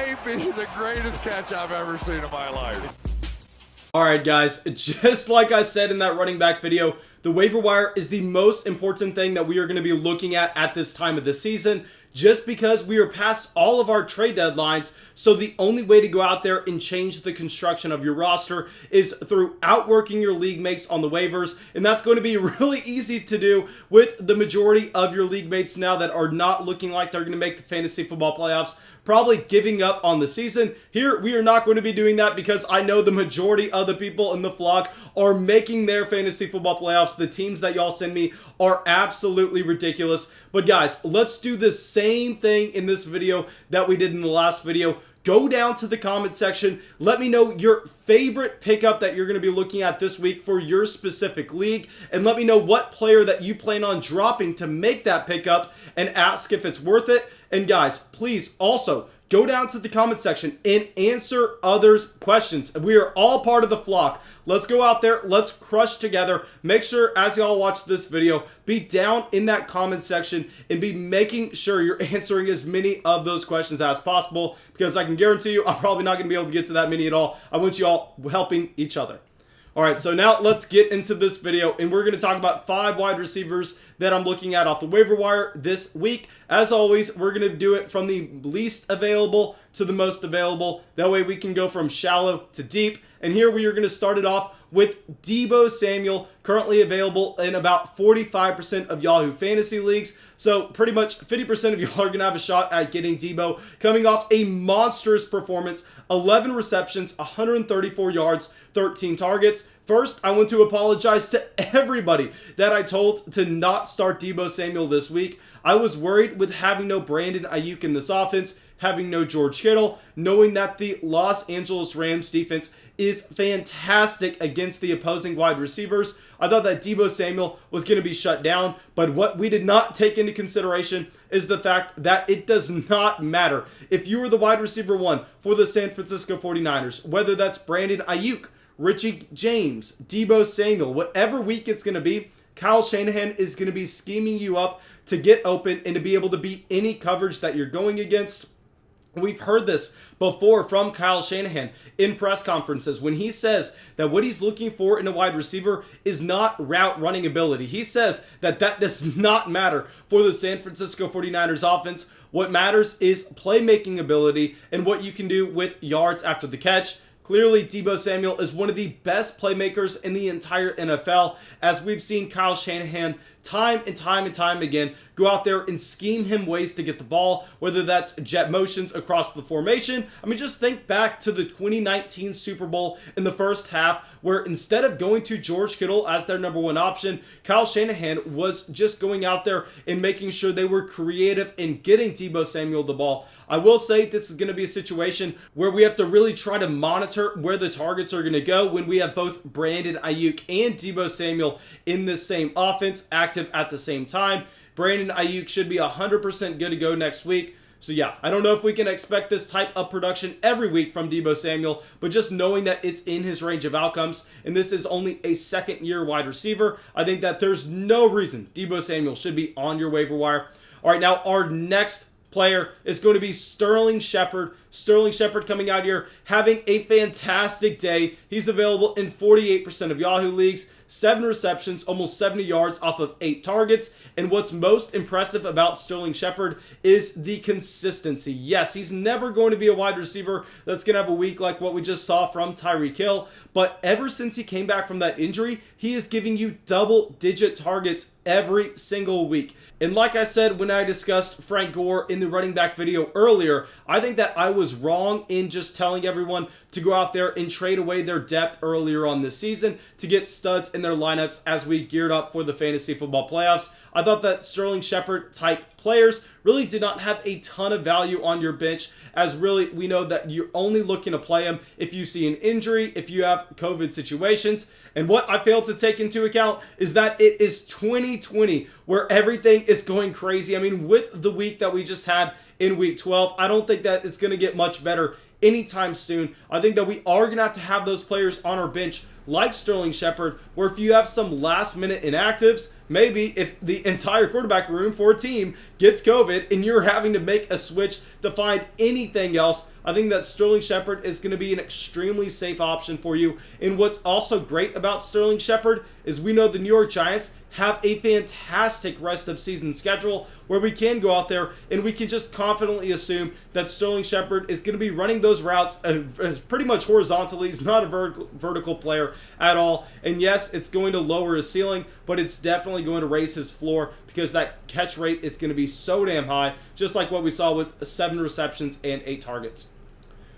might be the greatest catch I've ever seen in my life. Alright guys, just like I said in that running back video, the waiver wire is the most important thing that we are going to be looking at this time of the season, just because we are past all of our trade deadlines. So the only way to go out there and change the construction of your roster is through outworking your league mates on the waivers, and that's going to be really easy to do with the majority of your league mates now that are not looking like they're going to make the fantasy football playoffs, probably giving up on the season. Here, we are not going to be doing that because I know the majority of the people in the flock are making their fantasy football playoffs. The teams that y'all send me are absolutely ridiculous. But guys, let's do the same thing in this video that we did in the last video. Go down to the comment section. Let me know your favorite pickup that you're going to be looking at this week for your specific league. And let me know what player that you plan on dropping to make that pickup and ask if it's worth it. And guys, please also go down to the comment section and answer others' questions. We are all part of the flock. Let's go out there. Let's crush together. Make sure as y'all watch this video, be down in that comment section and be making sure you're answering as many of those questions as possible, because I can guarantee you I'm probably not going to be able to get to that many at all. I want you all helping each other. All right, so now let's get into this video, and we're going to talk about 5 wide receivers that I'm looking at off the waiver wire this week. As always, we're going to do it from the least available to the most available. That way we can go from shallow to deep. And here we are going to start it off with Deebo Samuel, currently available in about 45% of Yahoo Fantasy Leagues. So pretty much 50% of y'all are going to have a shot at getting Deebo, coming off a monstrous performance, 11 receptions, 134 yards, 13 targets. First, I want to apologize to everybody that I told to not start Deebo Samuel this week. I was worried with having no Brandon Ayuk in this offense, having no George Kittle, knowing that the Los Angeles Rams defense is fantastic against the opposing wide receivers. I thought that Deebo Samuel was going to be shut down, but what we did not take into consideration is the fact that it does not matter. If you are the wide receiver 1 for the San Francisco 49ers, whether that's Brandon Ayuk, Richie James, Deebo Samuel, whatever week it's going to be, Kyle Shanahan is going to be scheming you up to get open and to be able to beat any coverage that you're going against. We've heard this before from Kyle Shanahan in press conferences when he says that what he's looking for in a wide receiver is not route running ability. He says that that does not matter for the San Francisco 49ers offense. What matters is playmaking ability and what you can do with yards after the catch. Clearly, Deebo Samuel is one of the best playmakers in the entire NFL, as we've seen Kyle Shanahan time and time again go out there and scheme him ways to get the ball, whether that's jet motions across the formation. I mean, just think back to the 2019 Super Bowl in the first half, where instead of going to George Kittle as their number 1 option, Kyle Shanahan was just going out there and making sure they were creative in getting Deebo Samuel the ball. I will say this is going to be a situation where we have to really try to monitor where the targets are going to go when we have both Brandon Ayuk and Deebo Samuel in this same offense active at the same time. Brandon Ayuk should be 100% good to go next week. So yeah, I don't know if we can expect this type of production every week from Deebo Samuel, but just knowing that it's in his range of outcomes, and this is only a second-year wide receiver, I think that there's no reason Deebo Samuel should be on your waiver wire. All right, now our next player is going to be Sterling Shepard. Sterling Shepard coming out here having a fantastic day. He's available in 48% of Yahoo leagues, 7 receptions, almost 70 yards off of 8 targets. And what's most impressive about Sterling Shepard is the consistency. Yes, he's never going to be a wide receiver that's going to have a week like what we just saw from Tyreek Hill, but ever since he came back from that injury, he is giving you double-digit targets every single week. And like I said when I discussed Frank Gore in the running back video earlier, I think that I was wrong in just telling everyone to go out there and trade away their depth earlier on this season to get studs in their lineups as we geared up for the fantasy football playoffs. I thought that Sterling Shepard type players really did not have a ton of value on your bench, as really we know that you're only looking to play him if you see an injury, if you have COVID situations. And what I failed to take into account is that it is 2020 where everything is going crazy. I mean, with the week that we just had in week 12, I don't think that it's going to get much better anytime soon. I think that we are going to have those players on our bench like Sterling Shepard, where if you have some last minute inactives, maybe if the entire quarterback room for a team gets COVID and you're having to make a switch to find anything else, I think that Sterling Shepard is going to be an extremely safe option for you. And what's also great about Sterling Shepard is we know the New York Giants have a fantastic rest of season schedule where we can go out there and we can just confidently assume that Sterling Shepard is going to be running those routes pretty much horizontally. He's not a vertical player at all. And yes, it's going to lower his ceiling, but it's definitely going to raise his floor because that catch rate is going to be so damn high, just like what we saw with 7 receptions and 8 targets.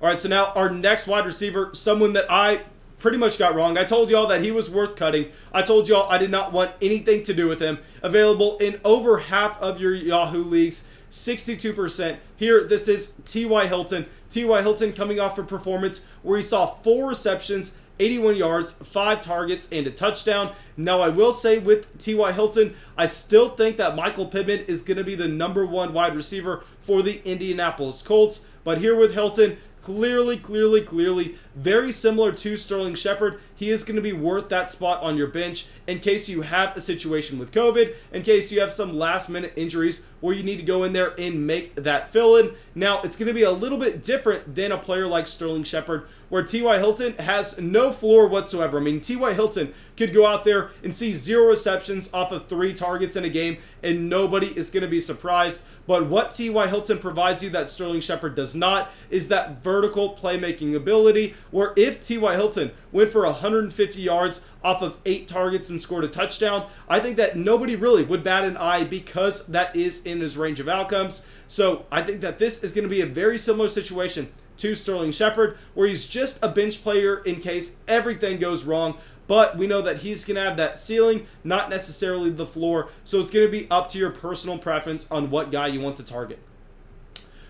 All right, so now our next wide receiver, someone that I pretty much got wrong. I told y'all that he was worth cutting. I told y'all I did not want anything to do with him. Available in over half of your Yahoo leagues, 62%. Here, this is T.Y. Hilton. T.Y. Hilton coming off a performance where he saw 4 receptions, 81 yards, 5 targets, and a touchdown. Now, I will say with T.Y. Hilton, I still think that Michael Pittman is going to be the #1 wide receiver for the Indianapolis Colts. But here with Hilton, clearly, very similar to Sterling Shepard, he is going to be worth that spot on your bench in case you have a situation with COVID, in case you have some last-minute injuries where you need to go in there and make that fill-in. Now, it's going to be a little bit different than a player like Sterling Shepard, where T.Y. Hilton has no floor whatsoever. I mean, T.Y. Hilton could go out there and see 0 receptions off of 3 targets in a game, and nobody is going to be surprised. But what T.Y. Hilton provides you that Sterling Shepard does not is that vertical playmaking ability, where if T.Y. Hilton went for 150 yards off of 8 targets and scored a touchdown, I think that nobody really would bat an eye because that is in his range of outcomes. So I think that this is going to be a very similar situation to Sterling Shepard, where he's just a bench player in case everything goes wrong. But we know that he's going to have that ceiling, not necessarily the floor. So it's going to be up to your personal preference on what guy you want to target.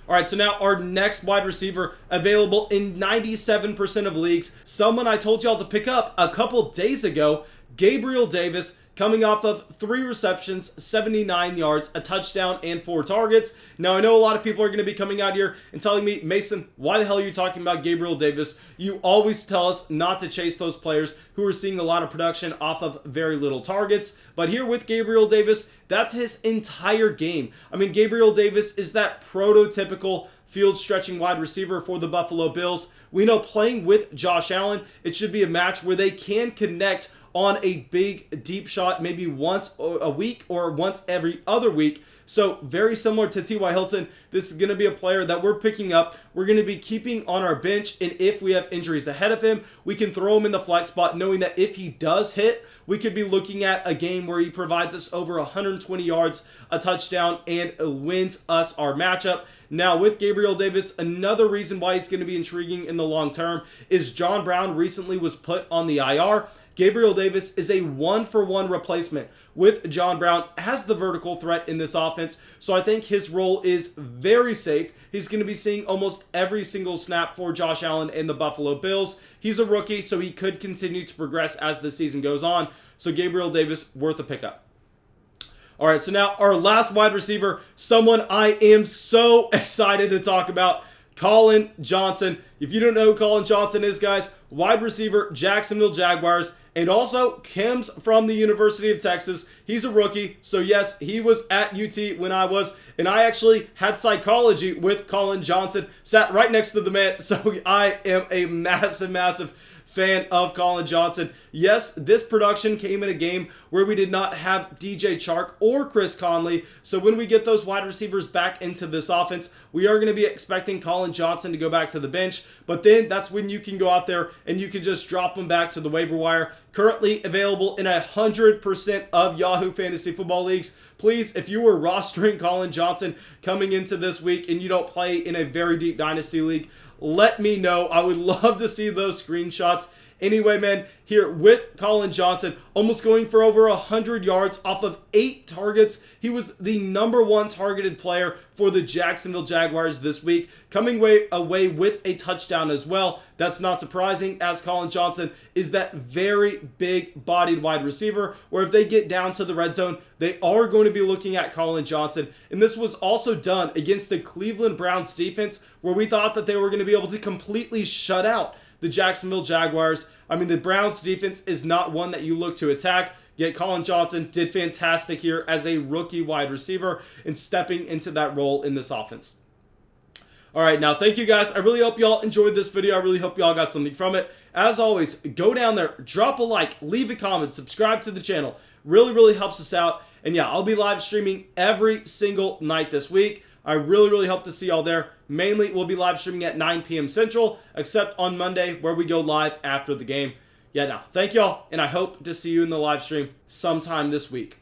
All right, so now our next wide receiver, available in 97% of leagues. Someone I told y'all to pick up a couple days ago, Gabriel Davis, coming off of 3 receptions, 79 yards, a touchdown, and 4 targets. Now, I know a lot of people are going to be coming out here and telling me, Mason, why the hell are you talking about Gabriel Davis? You always tell us not to chase those players who are seeing a lot of production off of very little targets. But here with Gabriel Davis, that's his entire game. I mean, Gabriel Davis is that prototypical field-stretching wide receiver for the Buffalo Bills. We know playing with Josh Allen, it should be a match where they can connect on a big deep shot maybe once a week or once every other week. So very similar to T.Y. Hilton, this is going to be a player that we're picking up. We're going to be keeping on our bench, and if we have injuries ahead of him, we can throw him in the flex spot knowing that if he does hit, we could be looking at a game where he provides us over 120 yards, a touchdown, and wins us our matchup. Now, with Gabriel Davis, another reason why he's going to be intriguing in the long term is John Brown recently was put on the IR. Gabriel Davis is a 1-for-1 replacement with John Brown as the vertical threat in this offense. So I think his role is very safe. He's going to be seeing almost every single snap for Josh Allen and the Buffalo Bills. He's a rookie, so he could continue to progress as the season goes on. So Gabriel Davis, worth a pickup. All right, so now our last wide receiver, someone I am so excited to talk about, Collin Johnson. If you don't know who Collin Johnson is, guys, wide receiver, Jacksonville Jaguars, and also comes from the University of Texas. He's a rookie, so yes, he was at UT when I was, and I actually had psychology with Collin Johnson, sat right next to the man, so I am a massive fan of Collin Johnson. Yes, this production came in a game where we did not have DJ Chark or Chris Conley. So when we get those wide receivers back into this offense, we are going to be expecting Collin Johnson to go back to the bench. But then that's when you can go out there and you can just drop them back to the waiver wire. Currently available in 100% of Yahoo Fantasy Football leagues. Please, if you were rostering Collin Johnson coming into this week and you don't play in a very deep dynasty league, let me know. I would love to see those screenshots. Anyway, man, here with Collin Johnson, almost going for over 100 yards off of 8 targets. He was the #1 targeted player for the Jacksonville Jaguars this week, coming away with a touchdown as well. That's not surprising, as Collin Johnson is that very big-bodied wide receiver, where if they get down to the red zone, they are going to be looking at Collin Johnson. And this was also done against the Cleveland Browns defense, where we thought that they were going to be able to completely shut out the Jacksonville Jaguars. I mean, the Browns defense is not one that you look to attack. Yet Collin Johnson did fantastic here as a rookie wide receiver and stepping into that role in this offense. All right, now thank you guys. I really hope y'all enjoyed this video. I really hope y'all got something from it. As always, go down there, drop a like, leave a comment, subscribe to the channel. Really, really helps us out. And yeah, I'll be live streaming every single night this week. I really, really hope to see y'all there. Mainly, we'll be live streaming at 9 p.m. Central, except on Monday where we go live after the game. Yeah, now, thank y'all, and I hope to see you in the live stream sometime this week.